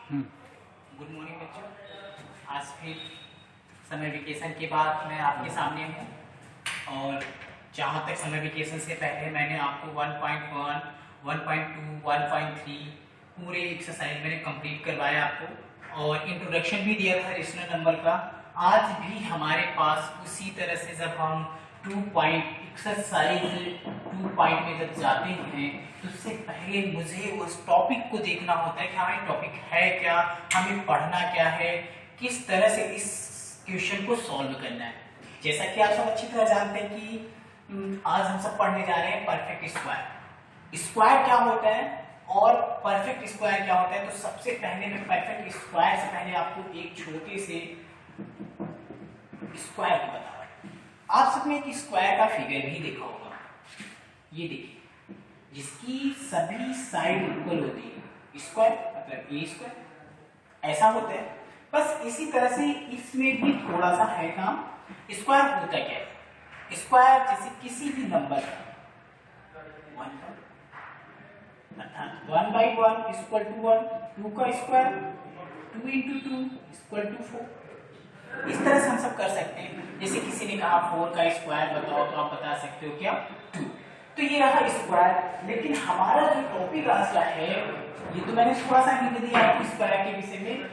Good morning बच्चों। आज फिर समर वेकेशन के बाद मैं आपके सामने हूँ और जहाँ तक समर वेकेशन से पहले मैंने आपको 1.1, 1.2, 1.3 पूरे एक्सरसाइज मैंने कंप्लीट करवाया आपको और इंट्रोडक्शन भी दिया था रेशनल नंबर का। आज भी हमारे पास उसी तरह से जब हम 2 पॉइंट एक्सरसाइज 2 पॉइंट में जब जाते हैं तो उससे पहले मुझे उस टॉपिक को देखना होता है कि हमारे टॉपिक है क्या, हमें पढ़ना क्या है, किस तरह से इस क्वेश्चन को सॉल्व करना है। जैसा कि आप सब अच्छी तरह जानते हैं कि आज हम सब पढ़ने जा रहे हैं परफेक्ट स्क्वायर। स्क्वायर क्या होता है और परफेक्ट स्क्वायर क्या होता है। तो सबसे पहले मैं परफेक्ट स्क्वायर से पहले आपको एक छोटे से स्क्वायर को बताऊं। आप सबने एक स्क्वायर का फिगर भी देखा होगा, ये देखिए, जिसकी सभी साइड इक्वल होती है। स्क्वायर मतलब ए स्क्वायर ऐसा होता है। बस इसी तरह से इसमें भी थोड़ा सा है काम। स्क्वायर होता क्या है? स्क्वायर जैसे किसी भी नंबर का 1/1 इक्वल टू 1, 2 का स्क्वायर 2 × 2 इक्वल टू 4। इस तरह से हम सब कर सकते हैं। जैसे किसी ने कहा 4 का स्क्वायर बताओ, तो आप बता सकते हो क्या 2। तो ये रहा स्क्वायर। लेकिन हमारा जो टॉपिक आज का है, ये तो मैंने थोड़ा सा हिंट दिया आपको स्क्वायर के विषय में,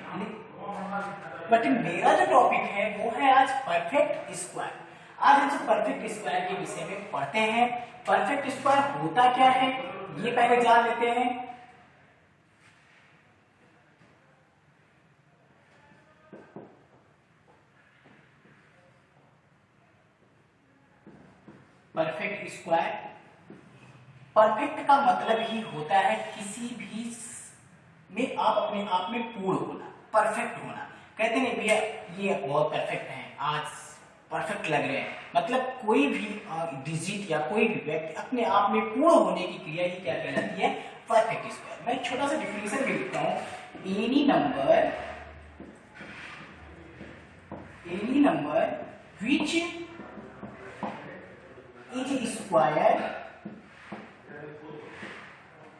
बट मेरा जो टॉपिक है वो है आज परफेक्ट स्क्वायर। आज हम सब परफेक्ट स्क्वायर के विषय में पढ़ते हैं। परफेक्ट स्क्वायर होता क्या है ये पहले जान लेते हैं। परफेक्ट स्क्वायर, परफेक्ट का मतलब ही होता है किसी भी में आप अपने आप में पूर्ण होना, परफेक्ट होना। कहते हैं भैया ये बहुत परफेक्ट है, आज परफेक्ट लग रहे हैं, मतलब कोई भी डिजिट या कोई भी व्यक्ति अपने आप में पूर्ण होने की क्रिया ही क्या कहलाती है? Perfect square. मैं एक छोटा सा डिफिनेशन भी लिखता हूं। Any number which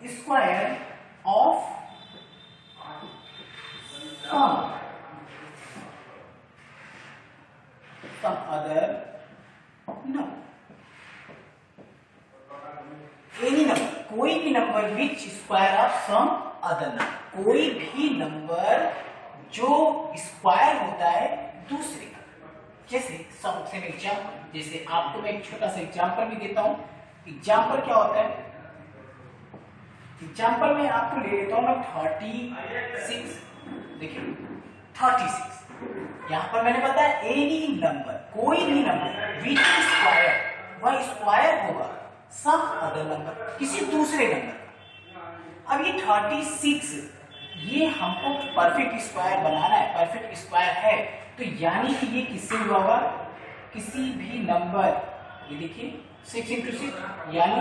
is square of some other number। Any number, कोई भी नंबर which square of some other number, कोई भी नंबर जो स्क्वायर होता है दूसरे का। जैसे सबसे एग्जाम्पल, जैसे आपको मैं एक छोटा सा एग्जाम्पल भी देता हूं। एग्जाम्पल क्या होता है? एग्जाम्पल में आपको ले लेता हूं मैं 36। देखिए 36, यहां पर मैंने बताया एनी नंबर, कोई भी नंबर विच स्क्वायर, वह स्क्वायर होगा सम अदर नंबर, किसी दूसरे नंबर। अब ये 36, ये हमको परफेक्ट स्क्वायर बनाना है, परफेक्ट स्क्वायर है, तो यानी कि ये किससे हुआ होगा? किसी भी नंबर, ये देखिए 6 × 6 यानी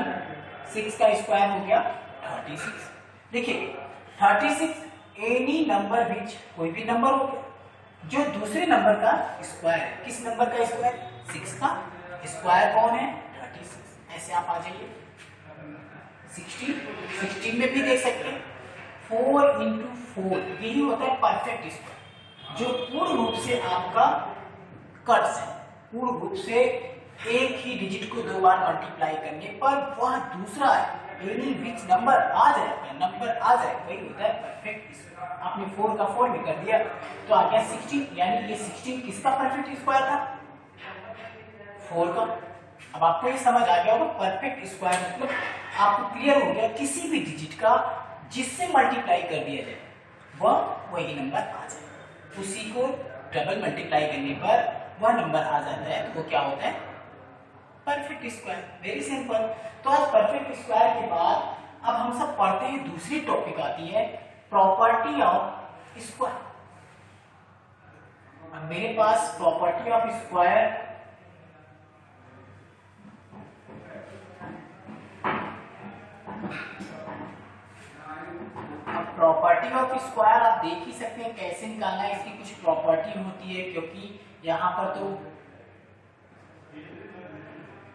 6 का स्क्वायर हो गया 36। देखिए 36 एनी नंबर विच, कोई भी नंबर हो गया जो दूसरे नंबर का स्क्वायर है। किस नंबर का स्क्वायर? 6 का स्क्वायर कौन है? 36। ऐसे आप आ जाइए 16 में भी देख सकते हैं 4 × 4, यही होता है परफेक्ट स्क्वायर, जो पूर्ण रूप से आपका कट्स है। पूर्ण रूप से एक ही डिजिट को 2 बार मल्टीप्लाई करने पर वह दूसरा एनी विच नंबर आ जाए, वही होता है परफेक्ट स्क्वायर। आपने 4 का 4 में कर दिया तो आ गया 16, यानी ये 16 किसका परफेक्ट स्क्वायर था? 4 का। अब आपको ये समझ आ गया होगा परफेक्ट स्क्वायर मतलब आपको क्लियर हो गया किसी भी डिजिट का जिससे मल्टीप्लाई कर दिया जाए वही नंबर आ जाए, उसी को डबल मल्टीप्लाई करने पर वह नंबर आ जाता है, तो वो क्या होता है? Perfect square. Very simple. तो आज परफेक्ट स्क्वायर के बाद अब हम सब पढ़ते हैं, दूसरी टॉपिक आती है प्रॉपर्टी ऑफ स्क्वायर। अब मेरे पास property of square property of square आप देख ही सकते हैं कैसे निकालना है। इसकी कुछ प्रॉपर्टी होती है, क्योंकि यहां पर तो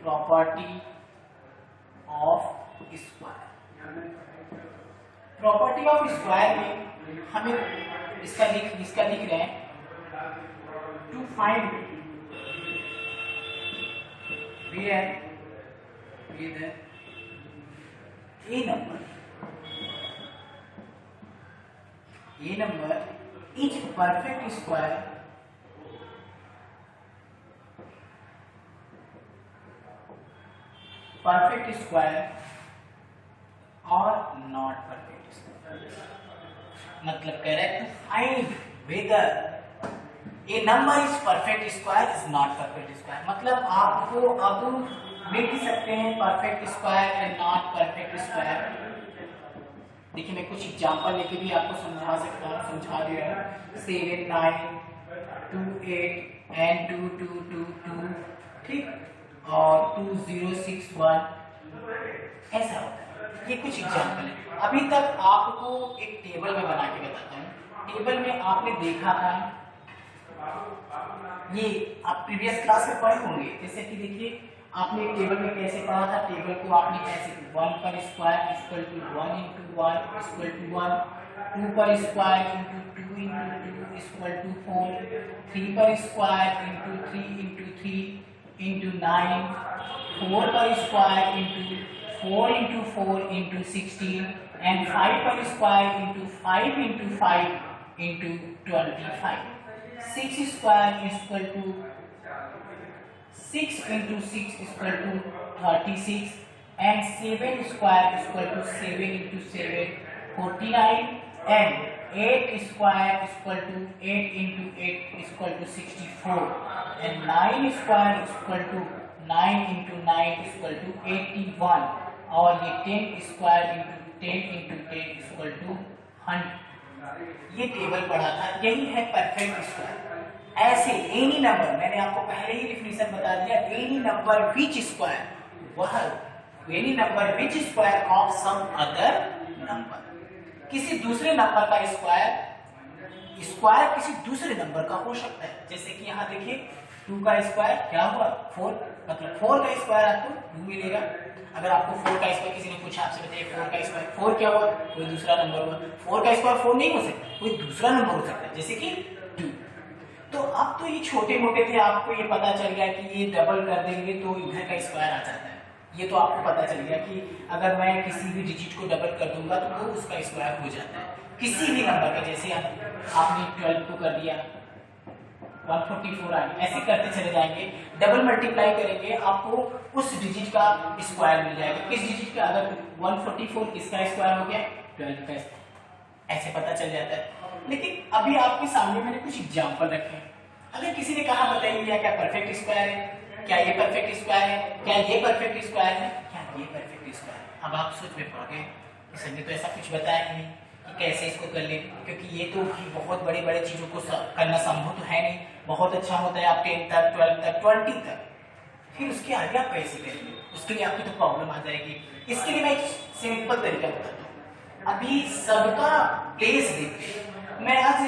property of square, property of square में हमें इसका लिख रहे हैं to find where with a number is perfect square or not perfect square। मतलब कह रहे हैं to find whether A number is perfect square is not perfect square. मतलब आपको अब मिल सकते हैं perfect square and not perfect square. देखिए मैं कुछ एग्जांपल लेके भी आपको समझा सकता हूँ, समझा दे रहा हूँ। 7 9 2 8 एंड 2 2 2 2 ठीक और 2 0 6 1 ऐसा होता है। ये कुछ एग्जांपल है। अभी तक आपको एक टेबल में बना के बताता हूँ। टेबल में आपने देखा था, ये आप प्रीवियस क्लास में पढ़े होंगे। जैसे कि देखिए आपने टेबल में कैसे पढ़ा था, टेबल को आपने कैसे 1 पर square equal to 1 into 1 equal to 1, 2 पर square into 2 into 2 equal to 4, 3 पर स्क्वायर into 3 into 3 into 9, 4 पर square into 4 into 4 into 16 and 5 पर square into 5 into 5 into 25। 6 square is equal to 6 into 6 is equal to 36 and 7 square is equal to 7 into 7 49 and 8 square is equal to 8 into 8 is equal to 64 and 9 square is equal to 9 into 9 is equal to 81 और ये 10 square into 10 into 10 is equal to 100। ये table पढ़ा था, यही है perfect square. ऐसे any number, मैंने आपको पहले ही डेफिनेशन बता दिया, एनी नंबर विच स्क्वायर, वह any number which square of some other number, किसी दूसरे नंबर का स्क्वायर किसी दूसरे नंबर का हो सकता है। जैसे कि यहाँ देखिए 2 का स्क्वायर क्या हुआ 4, मतलब 4 का स्क्वायर आपको 2 मिलेगा। अगर आपको 4 का स्क्वायर किसी ने पूछा, आपसे बताइए 4 का स्क्वायर 4 क्या हुआ, कोई दूसरा नंबर हुआ। 4 का स्क्वायर 4 नहीं हो सकता, कोई दूसरा नंबर हो सकता है, जैसे कि 2। तो अब तो ये छोटे मोटे थे, आपको ये पता चल गया कि ये डबल कर देंगे तो इधर का स्क्वायर आ जाता है। ये तो आपको पता चल गया कि अगर मैं किसी भी डिजिट को डबल कर दूंगा तो वो उसका स्क्वायर हो जाता है किसी भी नंबर का। जैसे आपने 12 को कर दिया 144 आ गया, ऐसे करते चले जाएंगे, डबल मल्टीप्लाई करेंगे आपको उस डिजिट का स्क्वायर मिल जाएगा। किस डिजिट का, अगर 144 किसका स्क्वायर हो गया 12 का, ऐसे पता चल जाता है। लेकिन अभी आपके सामने मैंने कुछ एग्जांपल रखे हैं। अगर किसी ने कहा बताइए क्या परफेक्ट स्क्वायर है, क्या ये परफेक्ट स्क्वायर है, क्या ये परफेक्ट स्क्वायर है, क्या ये परफेक्ट स्क्वायर है। अब आप सोच में पड़ गए, सर ने तो ऐसा कुछ बताया ही नहीं कि कैसे इसको कर ले, क्योंकि ये तो बहुत बड़ी बड़ी चीजों को करना संभव तो है नहीं। बहुत अच्छा होता है आप 10 तक 12 तक 20 तक, फिर उसके आगे आप कैसे करेंगे, उसके लिए आपकी तो प्रॉब्लम आ जाएगी। इसके लिए मैं एक सिंपल तरीका बताता हूँ। अभी सबका प्लेस देखते, मैं आज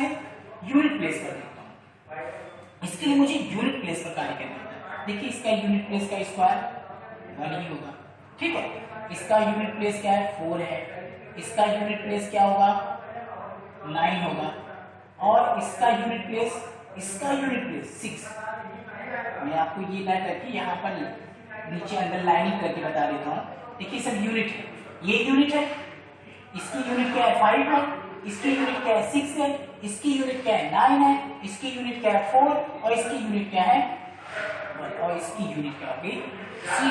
यूनिट प्लेस कर देता हूँ। इसके लिए मुझे यूनिट प्लेस पर कार्य करना होता है। देखिए इसका यूनिट प्लेस का स्क्वायर 1 ही होगा, ठीक है। इसका यूनिट प्लेस क्या है 4 है, इसका यूनिट प्लेस क्या होगा 9 होगा, और इसका यूनिट प्लेस 6। मैं आपको ये ना करके यहाँ पर नीचे अंडरलाइनिंग करके बता देता हूँ। देखिए सब यूनिट है, ये यूनिट है, इसकी यूनिट क्या है 5 है, इसकी यूनिट क्या है 6 है, इसकी यूनिट क्या है 9 है, इसकी यूनिट क्या है 4 और इसकी यूनिट क्या है 1 और इसकी यूनिट क्या होगी 0।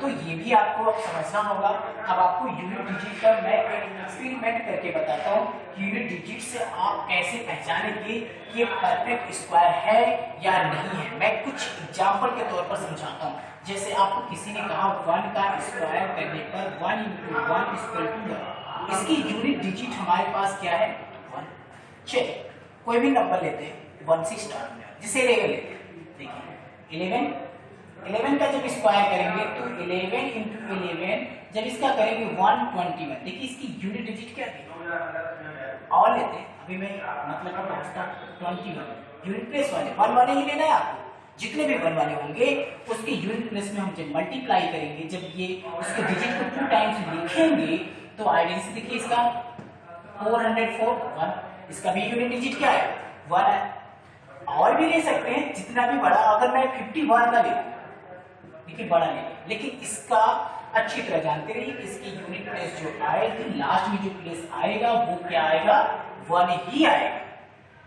तो ये भी आपको अब समझना होगा। अब आपको यूनिट डिजिट का मैं एक एक्सपेरिमेंट करके बताता हूँ। यूनिट डिजिट से आप कैसे पहचानेंगे कि ये परफेक्ट स्क्वायर है या नहीं है। मैं कुछ एग्जांपल के तौर पर समझाता हूँ। जैसे आपको किसी ने कहा 1 का स्क्वायर करने पर 1 into 1 इक्वल टू 1, इसकी यूनिट डिजिट हमारे पास क्या है 1। चलिए कोई भी नंबर लेते हैं 1 से स्टार्ट में, जैसे 11 लेते हैं। देखिए 11 का जब स्क्वायर करेंगे तो 11 into 11, जब इसका करेंगे 121। देखिए इसकी यूनिट डिजिट क्या थी, और लेते हैं अभी मैं मतलब का पहुंचता 21 यूनिट प्लेस वाले 1 वाले ही लेना है आपको। जितने भी 1 वाले होंगे उसके यूनिट प्लेस में हम जब मल्टीप्लाई करेंगे, जब ये उसके डिजिट को 2 टाइम्स लिखेंगे तो आइडेंटिटी देखिए इसका 404 1, इसका भी यूनिट डिजिट क्या है 1 है। और भी ले सकते हैं जितना भी बड़ा, अगर मैं 51 का ले, देखिए बड़ा ले, लेकिन इसका अच्छी तरह जानते रहिए कि इसकी यूनिट प्लेस जो आएगी, लास्ट में जो प्लेस आएगा वो क्या आएगा 1 ही आएगा।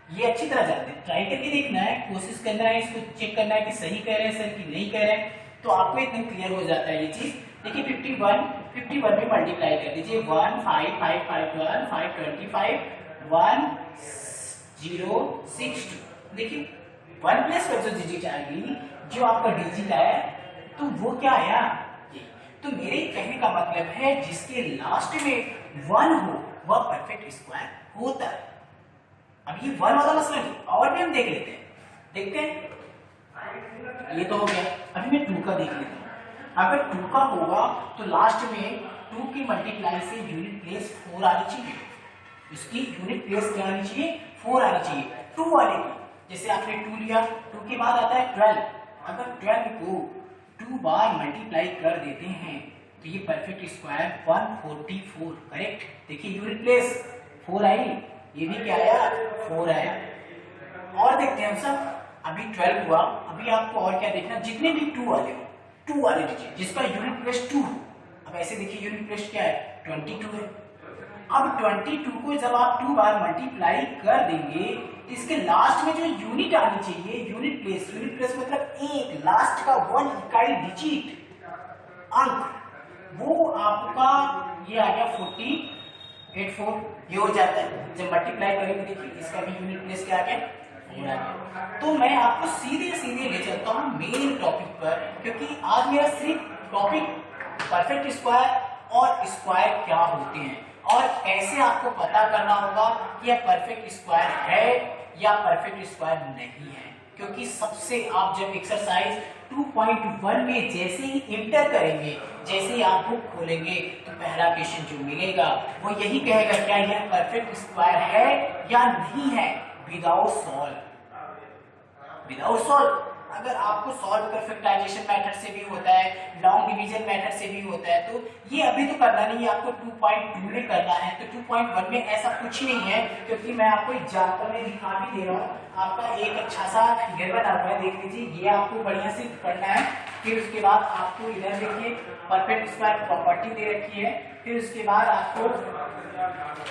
ये अच्छी तरह जानते हैं, ट्राई करके देखना है, कोशिश करना है, इसको चेक करना है कि सही कह रहे हैं सर कि नहीं कह रहे हैं, तो आपको एकदम क्लियर हो जाता है ये चीज। देखिए 51 में मल्टीप्लाई कर दीजिए 1 5 5 5 1 5 25 1 0 6 2। देखिए 1 प्लस पर जो डिजिट आएगी, जो आपका डिजिट आया तो वो क्या आया ये। तो मेरे कहने का मतलब है जिसके लास्ट में 1 हो वह परफेक्ट स्क्वायर होता है। अब ये 1 वाला मसला नहीं, और भी हम देख लेते हैं, देखते हैं। ये तो हो गया, अभी मैं 2 का देख लेता हूँ। अगर 2 का होगा तो लास्ट में 2 की मल्टीप्लाई से यूनिट प्लेस 4 आनी चाहिए, इसकी यूनिट प्लेस क्या आनी चाहिए 4 आनी चाहिए 2 वाले की। जैसे आपने 2 लिया, 2 के बाद आता है 12, अगर 12 को 2 बार मल्टीप्लाई कर देते हैं तो ये परफेक्ट स्क्वायर 144 करेक्ट। देखिए यूनिट प्लेस 4 आई, ये भी क्या आया 4 आया। और देखते हैं हम सब, अभी 12 हुआ, अभी आपको और क्या देखना, जितने भी 2 वाले हो, 2 वाले लीजिए जिसका यूनिट प्लेस 2 हो। अब ऐसे देखिए यूनिट प्लेस क्या है 22 है। अब 22 को जब आप 2 बार मल्टीप्लाई कर देंगे, इसके लास्ट में जो यूनिट आनी चाहिए, यूनिट प्लेस मतलब एक लास्ट का 1 इकाई डिजिट अंक, वो आपका ये आ गया 484, ये हो जाता है। जब मल्टीप्लाई करेंगे देखिए इसका भी यूनिट प्लेस क्या आ गया 4 आ गया। तो मैं आपको सीधे सीधे ले चलता हूँ मेन टॉपिक पर, क्योंकि आज मेरा सिर्फ टॉपिक परफेक्ट स्क्वायर और स्क्वायर क्या होते हैं और कैसे आपको पता करना होगा कि यह परफेक्ट स्क्वायर है या परफेक्ट स्क्वायर नहीं है। क्योंकि सबसे आप जब एक्सरसाइज 2.1 में जैसे ही इंटर करेंगे, जैसे ही आप बुक खोलेंगे तो पहला क्वेश्चन जो मिलेगा वो यही कहेगा क्या यह परफेक्ट स्क्वायर है या नहीं है, विदाउट सॉल्व। अगर आपको सॉल्व कर फैक्टराइजेशन मेथड से भी होता है, लॉन्ग डिवीजन मेथड से भी होता है, तो ये अभी तो करना नहीं है, आपको 2.2 में करना है। तो 2.1 में ऐसा कुछ नहीं है, क्योंकि मैं आपको एग्जाम्पल में दिखा भी दे रहा हूँ। आपका एक अच्छा सा फिगर बना हुआ है, देख लीजिए, ये आपको बढ़िया से पढ़ना है। फिर उसके बाद आपको इधर देखिए परफेक्ट स्क्वायर प्रॉपर्टी दे रखी है, फिर उसके बाद आपको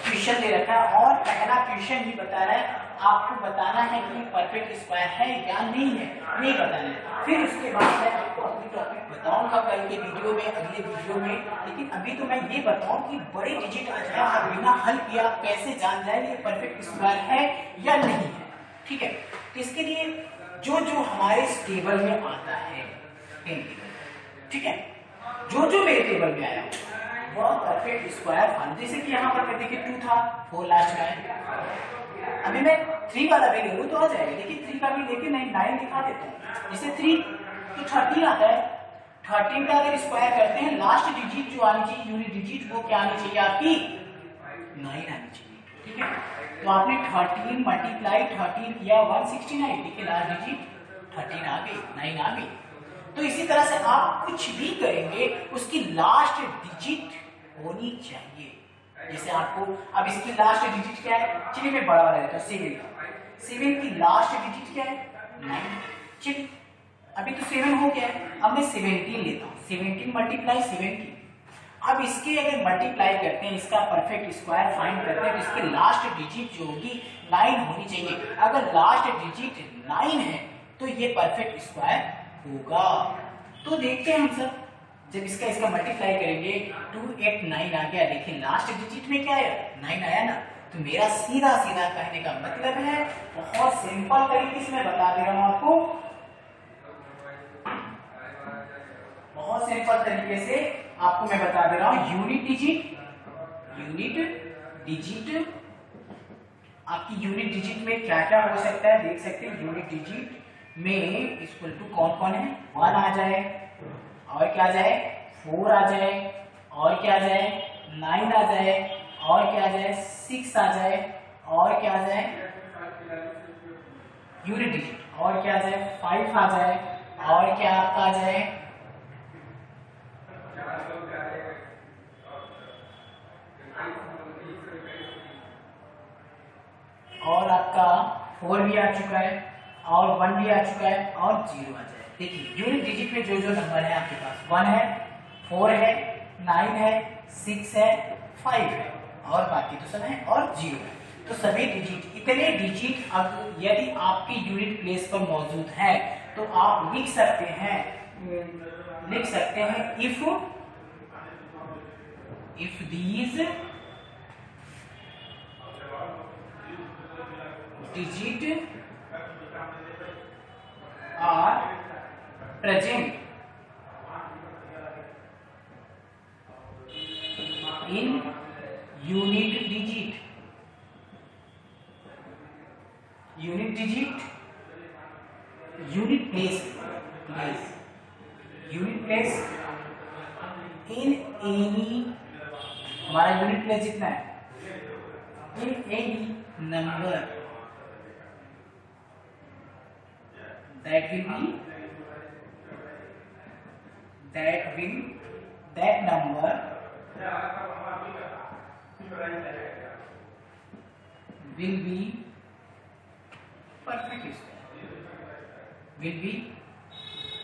क्वेश्चन दे रखा है और पहला क्वेश्चन भी बता रहा है आपको बताना है कि परफेक्ट स्क्वायर है या नहीं है, नहीं बताना है। फिर उसके बाद मैं आपको अपनी टॉपिक बताऊंगा कल के वीडियो में, अगले वीडियो में। लेकिन अभी तो मैं ये बताऊं कि बड़े डिजिट आ जाए और बिना हल किए आप कैसे जान जाए ये परफेक्ट स्क्वायर है या नहीं है, ठीक है। तो इसके लिए जो जो हमारे इस टेबल में आता है, ठीक है, जो जो मेरे टेबल में आया वह परफेक्ट स्क्वायर फाइंड। जैसे कि यहाँ पर देखिए 2 था, 4 लास्ट में। अभी मैं 3 वाला भी ले लूं तो आ जाएगा। देखिए 3 का भी लेके मैं 9 दिखा देता हूँ। जैसे 3 तो 13 आता है, 13 का अगर स्क्वायर करते हैं, लास्ट डिजिट जो आनी चाहिए यूनिट डिजिट, वो क्या आनी चाहिए आपकी 9 आनी चाहिए, ठीक है। तो आपने 13 मल्टीप्लाई 13 किया 169, देखिए लास्ट डिजिट 13 आ गई, 9 आ गई। तो इसी तरह से आप कुछ भी करेंगे उसकी लास्ट डिजिट होनी चाहिए। जैसे आपको अब इसकी लास्ट डिजिट क्या है, चलिए मैं बड़ा वाला लेता हूँ 7 की लास्ट डिजिट क्या है 9। चलिए अभी तो 7 हो गया है, अब मैं 17 लेता हूँ, 17 मल्टीप्लाई 17। अब इसके अगर मल्टीप्लाई करते हैं, इसका परफेक्ट स्क्वायर फाइंड करते हैं, तो इसके लास्ट डिजिट जो होगी 9 होनी चाहिए। अगर लास्ट डिजिट 9 है तो ये परफेक्ट स्क्वायर होगा। तो देखते हैं हम सब, जब इसका मल्टीप्लाई करेंगे 2 8 9 आ गया। देखिए लास्ट डिजिट में क्या आया 9 आया ना। तो मेरा सीधा सीधा कहने का मतलब है, बहुत सिंपल तरीके से मैं बता दे रहा हूं आपको, बहुत सिंपल तरीके से आपको मैं बता दे रहा हूं। यूनिट डिजिट आपकी यूनिट डिजिट में क्या क्या हो सकता है देख सकते हैं। यूनिट डिजिट में इक्वल टू कौन कौन है, 1 आ जाए, और क्या आ जाए 4 आ जाए, और क्या आ जाए 9 आ जाए, और क्या आ जाए 6 आ जाए, और क्या आ जाए यूनिट डिजिट, और क्या आ जाए 5 आ जाए, और क्या आपका आ जाए 8 और आपका 4 भी आ चुका है और 1 भी आ चुका है और 0 आ जाए। देखिए यूनिट डिजिट में जो जो नंबर है आपके पास 1 है, 4 है, 9 है, 6 है, 5 है और बाकी तो सब है और 0 है। तो सभी डिजिट, इतने डिजिट अब यदि आपकी यूनिट प्लेस पर मौजूद है तो आप लिख सकते हैं if these digit are present in unit place in any, हमारा यूनिट प्लेस जितना है, in any number that number will be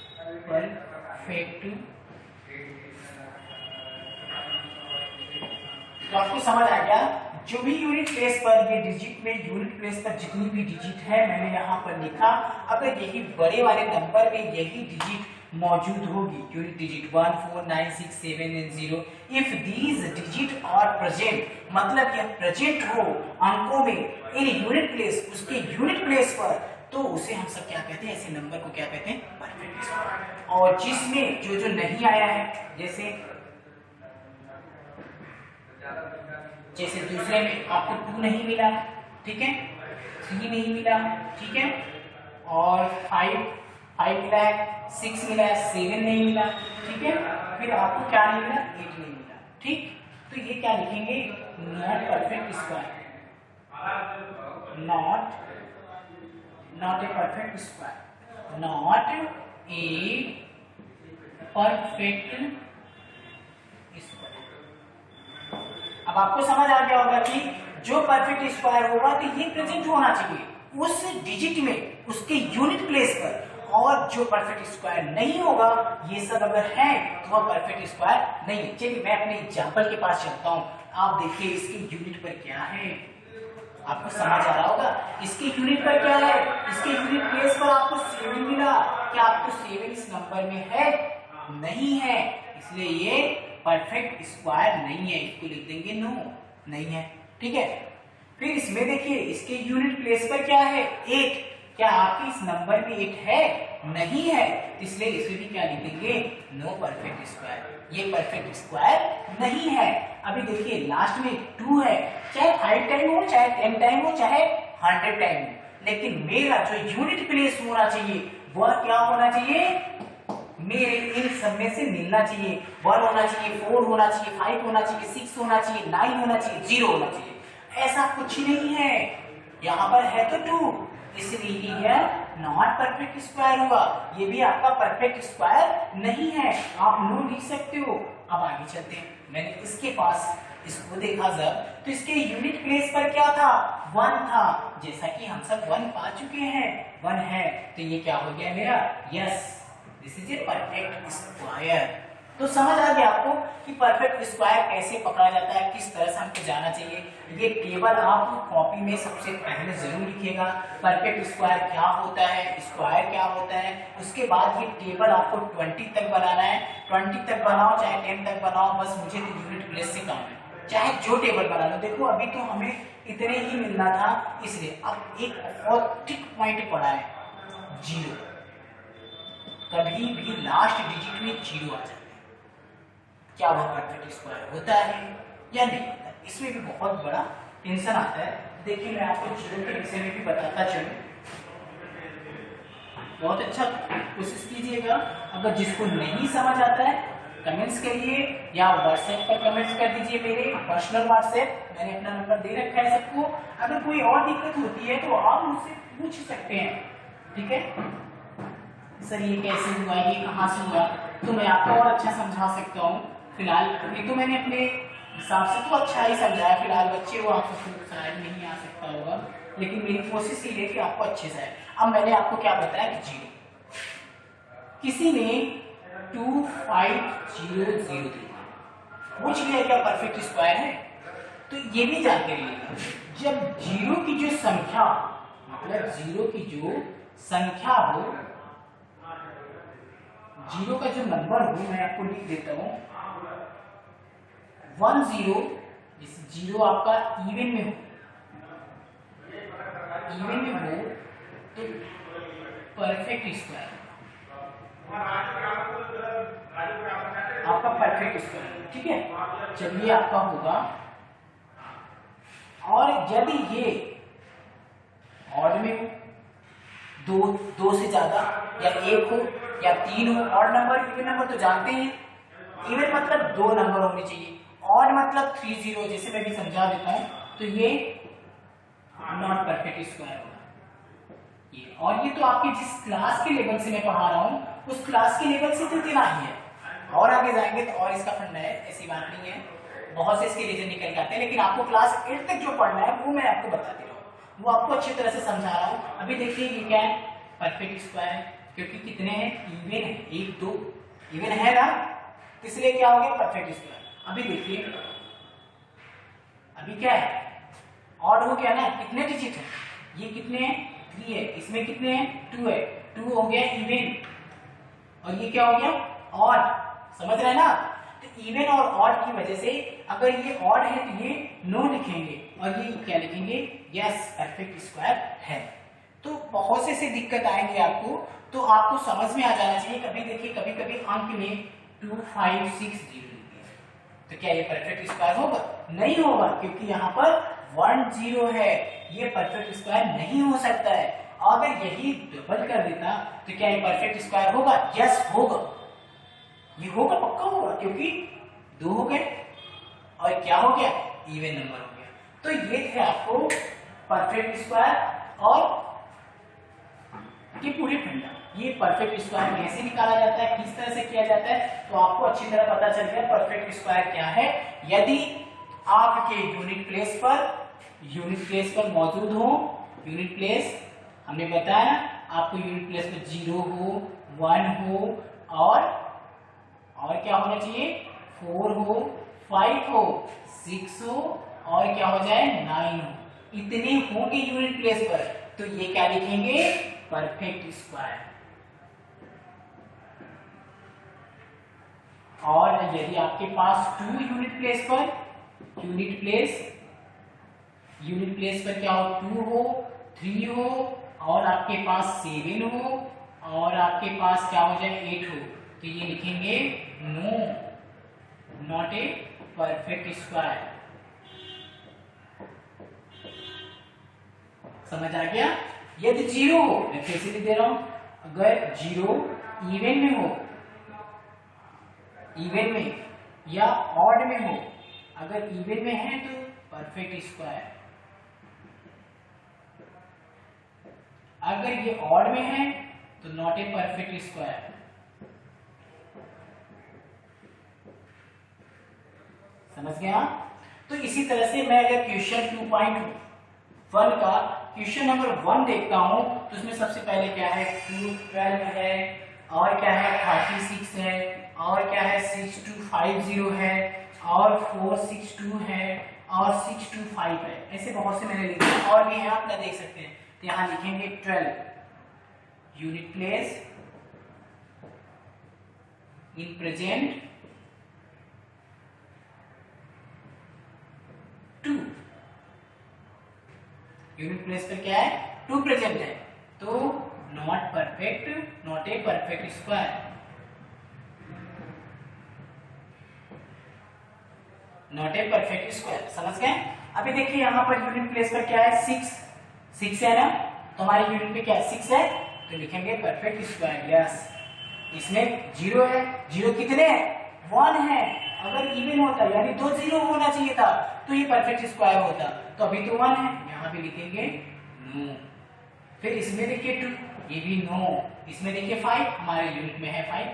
perfect तो आपको समझ आ गया। जो भी यूनिट प्लेस पर ये डिजिट में यूनिट प्लेस पर जितनी भी डिजिट है मैंने यहाँ पर लिखा, अगर यही बड़े वाले नंबर में यही डिजिट मौजूद होगी, unit digit 1 4 9 6 7 and 0, if these digit are present, मतलब यह प्रेजेंट हो अंकों में इन यूनिट प्लेस, उसके यूनिट प्लेस पर, तो उसे हम सब क्या कहते हैं, ऐसे नंबर को क्या कहते हैं, परफेक्ट स्क्वायर। और जिसमें जो जो नहीं आया है, जैसे दूसरे में आपको 2 नहीं मिला, ठीक है, 3 नहीं मिला, ठीक है, और 5 मिला है, 6 मिला है, 7 नहीं मिला, ठीक है, फिर आपको क्या नहीं मिला, 8 नहीं मिला, ठीक। तो ये क्या लिखेंगे, not perfect square, not A perfect square, not A perfect square. अब आपको समझ आ गया होगा कि जो परफेक्ट स्क्वायर होगा तो ये प्रेजेंट होना चाहिए उस डिजिट में, उसके यूनिट प्लेस पर, और जो परफेक्ट स्क्वायर नहीं होगा, ये सब अगर है तो वह परफेक्ट स्क्वायर नहीं है। चलिए मैं अपने एग्जांपल के पास चलता हूं। आप देखिए इसके यूनिट पर क्या है, आपको समझ आ रहा होगा। इसके यूनिट पर क्या है, इसके यूनिट प्लेस पर आपको 7 मिला। क्या आपको 7 इस नंबर में है? नहीं है, इसलिए ये परफेक्ट स्क्वायर नहीं है। इसको लिख देंगे नो, नहीं है, ठीक है। फिर इसमें देखिए इसके यूनिट प्लेस पर क्या है, 8। क्या आपके इस नंबर में 8 है? नहीं है, इसलिए इसे भी क्या लिख देंगे, नो परफेक्ट स्क्वायर। ये परफेक्ट स्क्वायर नहीं है। अभी देखिए लास्ट में 2 है, चाहे 5 टाइम हो, चाहे 10 टाइम हो, चाहे 100 टाइम हो, लेकिन मेरा जो यूनिट प्लेस होना चाहिए वह क्या होना चाहिए, मेरे इन सब में से मिलना चाहिए। 1 होना चाहिए, 4 होना चाहिए, 5 होना चाहिए, 6 होना चाहिए, 9 होना चाहिए, 0 होना चाहिए। ऐसा कुछ नहीं है, यहाँ पर है तो 2, इसलिए यह नॉट परफेक्ट स्क्वायर होगा। ये भी आपका परफेक्ट स्क्वायर नहीं है, आप नो लिख सकते हो। अब आगे चलते हैं। मैंने इसके पास इसको देखा जब, तो इसके यूनिट प्लेस पर क्या था, 1 था। जैसा कि हम सब 1 पा चुके हैं, 1 है, तो ये क्या हो गया मेरा, yes this is a perfect square. तो समझ आ गया आपको कि परफेक्ट स्क्वायर कैसे पकड़ा जाता है, किस तरह से हमको जाना चाहिए। ये टेबल आप कॉपी में सबसे पहले जरूर लिखिएगा, परफेक्ट स्क्वायर क्या होता है, स्क्वायर क्या होता है। उसके बाद ये टेबल आपको 20 तक बनाना है। 20 तक बनाओ, चाहे 10 तक बनाओ, बस मुझे तो यूनिट प्लेस से काम है, चाहे जो टेबल बना लो। देखो अभी तो हमें इतने ही मिलना था, इसलिए अब एक और टिक पॉइंट पड़ा है, 0। कभी भी लास्ट डिजिट में 0 आ जाए, क्या वह परफेक्ट स्क्वायर होता है या नहीं होता है, इसमें भी बहुत बड़ा टेंशन आता है। देखिए मैं आपको 0 के विषय में भी बताता चलूं, बहुत अच्छा कोशिश कीजिएगा। अगर जिसको नहीं समझ आता है कमेंट्स करिए या व्हाट्सएप पर कमेंट्स कर दीजिए, मेरे पर्सनल व्हाट्सएप, मैंने अपना नंबर दे रखा है सबको। अगर कोई और दिक्कत होती है तो आप मुझसे पूछ सकते हैं, ठीक है। सर ये कैसे हुआ, ये कहाँ से हुआ, तो मैं आपको और अच्छा समझा सकता हूँ। फिलहाल ये तो मैंने अपने हिसाब से तो अच्छा ही समझाया, फिलहाल बच्चे वो आपको शायद नहीं आ सकता होगा। लेकिन मेरी कोशिश ये है कि आपको अच्छे से आए। अब मैंने आपको क्या बताया कि 0, किसी ने 2500 दिया, पूछ लिया क्या परफेक्ट स्क्वायर है, तो ये भी जानते रहिएगा जब जीरो की जो संख्या, मतलब जीरो की जो संख्या हो, जीरो का जो नंबर हो, मैं आपको लिख देता हूं 10, जिस जीरो आपका इवन में हो, तो परफेक्ट स्क्वायर आपका परफेक्ट स्क्वायर, ठीक है। चलिए आपका होगा, और यदि ये ऑड में हो, दो से ज्यादा या 1 हो या 3 हो, ऑड नंबर इवन नंबर तो जानते हैं, इवन मतलब 2 नंबर होने चाहिए, ऑड मतलब 30, जैसे मैं भी समझा देता हूं, तो ये नॉट परफेक्ट स्क्वायर होगा ये। और ये तो आपके जिस क्लास के लेवल से मैं पढ़ा रहा हूं उस क्लास के लेवल से तो इतना ही है, और आगे जाएंगे तो और इसका फंडा है, ऐसी बात नहीं है, बहुत से इसके रीजन निकल जाते हैं, लेकिन आपको क्लास 8 तक जो पढ़ना है वो मैं आपको बता दे रहा हूँ, वो आपको अच्छी तरह से समझा रहा हूँ। अभी देखिए ये क्या है, परफेक्ट स्क्वायर है, क्योंकि कितने हैं, इवन है, 1 2 इवन है ना, इसलिए क्या हो गया परफेक्ट स्क्वायर। अभी देखिए अभी क्या है, ऑड हो गया ना, कितने डिजिट है, ये कितने हैं 3 है, इसमें कितने हैं 2 है, 2 हो गया इवन, और ये क्या हो गया ऑड, समझ रहे हैं ना। तो इवन और ऑड की वजह से अगर ये ऑड है तो ये नो लिखेंगे, और ये क्या लिखेंगे, यस परफेक्ट स्क्वायर है। तो बहुत से दिक्कत आएंगे आपको, तो आपको समझ में आ जाना चाहिए। कभी देखिए कभी कभी अंक में 2560 तो क्या ये परफेक्ट स्क्वायर होगा, नहीं होगा, क्योंकि यहाँ पर 10 है, ये परफेक्ट स्क्वायर नहीं हो सकता है। अगर यही डबल कर देता तो क्या ये परफेक्ट स्क्वायर होगा, यस होगा, ये होगा, पक्का होगा, क्योंकि 2 हो गए और क्या हो गया, इवन नंबर हो गया। तो ये थे आपको परफेक्ट स्क्वायर और ये पूरे फंडा, ये परफेक्ट स्क्वायर कैसे निकाला जाता है, किस तरह से किया जाता है, तो आपको अच्छी तरह पता चल गया परफेक्ट स्क्वायर क्या है। यदि आपके यूनिट प्लेस पर मौजूद हो, यूनिट प्लेस हमने बताया ना, आपको यूनिट प्लेस पर 0 हो, 1 हो, और क्या होना चाहिए, 4 हो, 5 हो, 6 हो, और क्या हो जाए 9 हो, इतने होंगे यूनिट प्लेस पर, तो ये क्या लिखेंगे, परफेक्ट स्क्वायर। और यदि आपके पास 2 यूनिट प्लेस पर क्या हो, 2 हो, 3 हो, और आपके पास 7 हो, और आपके पास क्या हो जाए 8 हो, तो ये लिखेंगे no, not A perfect square. समझ आ गया। यदि 0 हो, मैं फिर से लिख दे रहा हूं, अगर 0 इवन में हो, इवन में या ऑड में हो, अगर इवन में है तो परफेक्ट स्क्वायर, अगर ये ऑड में है तो नॉट ए परफेक्ट स्क्वायर। समझ गया। तो इसी तरह से मैं अगर क्वेश्चन 2.1 का क्वेश्चन नंबर 1 देखता हूं तो उसमें सबसे पहले क्या है, 212 है, और क्या है 36 है, और क्या है 6250 है, और 462 है, और 625 है, ऐसे बहुत से मैंने लिखे, और भी है आप ना देख सकते हैं। तो यहां लिखेंगे 12 unit place in present 2, unit place पर क्या है 2 प्रेजेंट है, तो not A perfect square. Not A perfect square, समझ गए। अभी देखिए यहाँ पर यूनिट प्लेस पर क्या है 6 है ना, तो हमारे यूनिट में क्या है 6 है, तो लिखेंगे परफेक्ट स्क्वायर, यस। इसमें 0 है, 0 कितने हैं 1 है, अगर इवन होता यानी 2 0 होना चाहिए था तो ये परफेक्ट स्क्वायर होता, तो अभी तो 1 है, यहाँ भी लिखेंगे नो। फिर इसमें देखिए 2, ये भी नो, इसमें देखिए 5, हमारे यूनिट में है 5,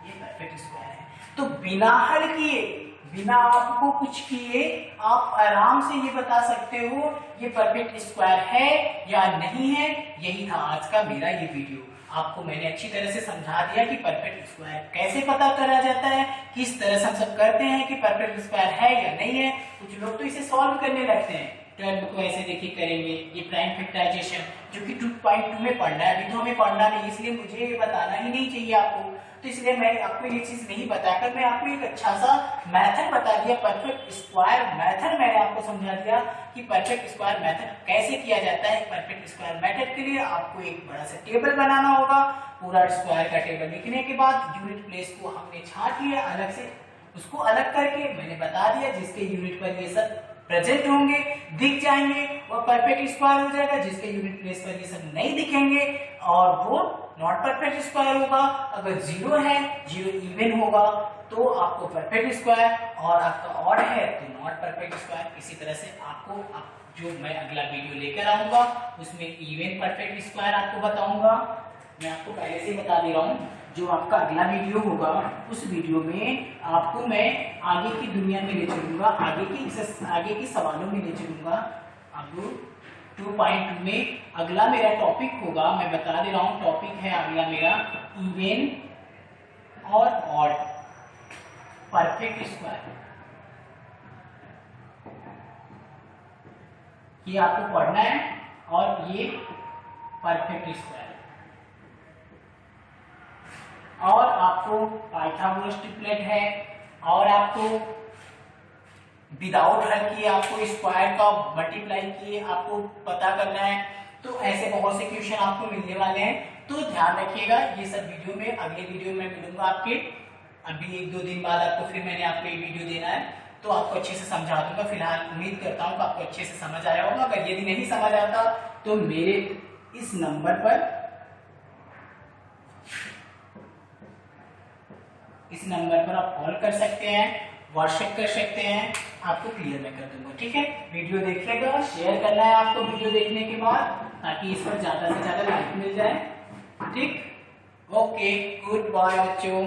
ये परफेक्ट स्क्वायर है। तो बिना हल किए बिना आपको कुछ किए आप आराम से ये बता सकते हो ये परफेक्ट स्क्वायर है या नहीं है। यही था आज का मेरा ये वीडियो। आपको मैंने अच्छी तरह से समझा दिया कि परफेक्ट स्क्वायर कैसे पता करा जाता है, किस तरह से हम सब करते हैं कि परफेक्ट स्क्वायर है या नहीं है। कुछ लोग तो इसे सॉल्व करने लगते हैं, 12 को ऐसे देखिए करेंगे, ये प्राइम फैक्टराइजेशन जो कि 2.2 में पढ़ना है, अभी तो हमें पढ़ना नहीं, इसलिए मुझे ये बताना ही नहीं चाहिए आपको। तो इसलिए मैं आपको ये चीज नहीं बताकर मैं आपको एक अच्छा सा मेथड बता दिया, परफेक्ट स्क्वायर मेथड मैंने आपको समझा दिया कि परफेक्ट स्क्वायर मेथड कैसे किया जाता है। परफेक्ट स्क्वायर मेथड के लिए आपको एक बड़ा सा टेबल बनाना होगा। पूरा स्क्वायर का टेबल लिखने के बाद यूनिट प्लेस को हमने छांट लिया अलग से, उसको अलग करके मैंने बता दिया जिसके यूनिट पर ये सब प्रेजेंट होंगे दिख जाएंगे वो परफेक्ट स्क्वायर हो जाएगा, जिसके यूनिट प्लेस पर ये सब नहीं दिखेंगे और वो नॉट परफेक्ट स्क्वायर होगा। अगर जीरो है, जीरो इवन होगा तो आपको परफेक्ट स्क्वायर, और आपका ऑड है तो नॉट परफेक्ट स्क्वायर। इसी तरह से आपको जो मैं अगला वीडियो लेकर आऊंगा उसमें इवन परफेक्ट स्क्वायर आपको बताऊंगा। मैं आपको पहले से ही बता दे रहा हूँ, जो आपका अगला वीडियो होगा उस वीडियो में आपको मैं आगे की दुनिया में ले चलूंगा, आगे की सवालों में ले चलूंगा। अब 2.2 में अगला मेरा टॉपिक होगा, मैं बता दे रहा हूँ टॉपिक है अगला मेरा इवन और ऑड परफेक्ट स्क्वायर। ये आपको पढ़ना है और ये परफेक्ट स्क्वायर, और आपको पाइथागोरस ट्रिपलेट है, और आपको विदाउट हल किए आपको स्क्वायर का मल्टीप्लाई किए आपको पता करना है। तो ऐसे बहुत से क्वेश्चन आपको मिलने वाले हैं, तो ध्यान रखिएगा। ये सब वीडियो में अगले वीडियो में मिलूंगा आपके, अभी 1-2 दिन बाद आपको फिर मैंने आपको एक वीडियो देना है तो आपको अच्छे से समझा दूंगा। फिलहाल उम्मीद करता हूँ कि आपको अच्छे से समझ आया होगा। अगर यदि नहीं समझ आता तो मेरे इस नंबर पर आप कॉल कर सकते हैं, व्हाट्सएप कर सकते हैं, आपको क्लियर मैं कर दूंगा। ठीक है, वीडियो देखिएगा, शेयर करना है आपको वीडियो देखने के बाद, ताकि इस पर ज्यादा से ज्यादा लाइक मिल जाए। ठीक, ओके, गुड बाय बच्चों।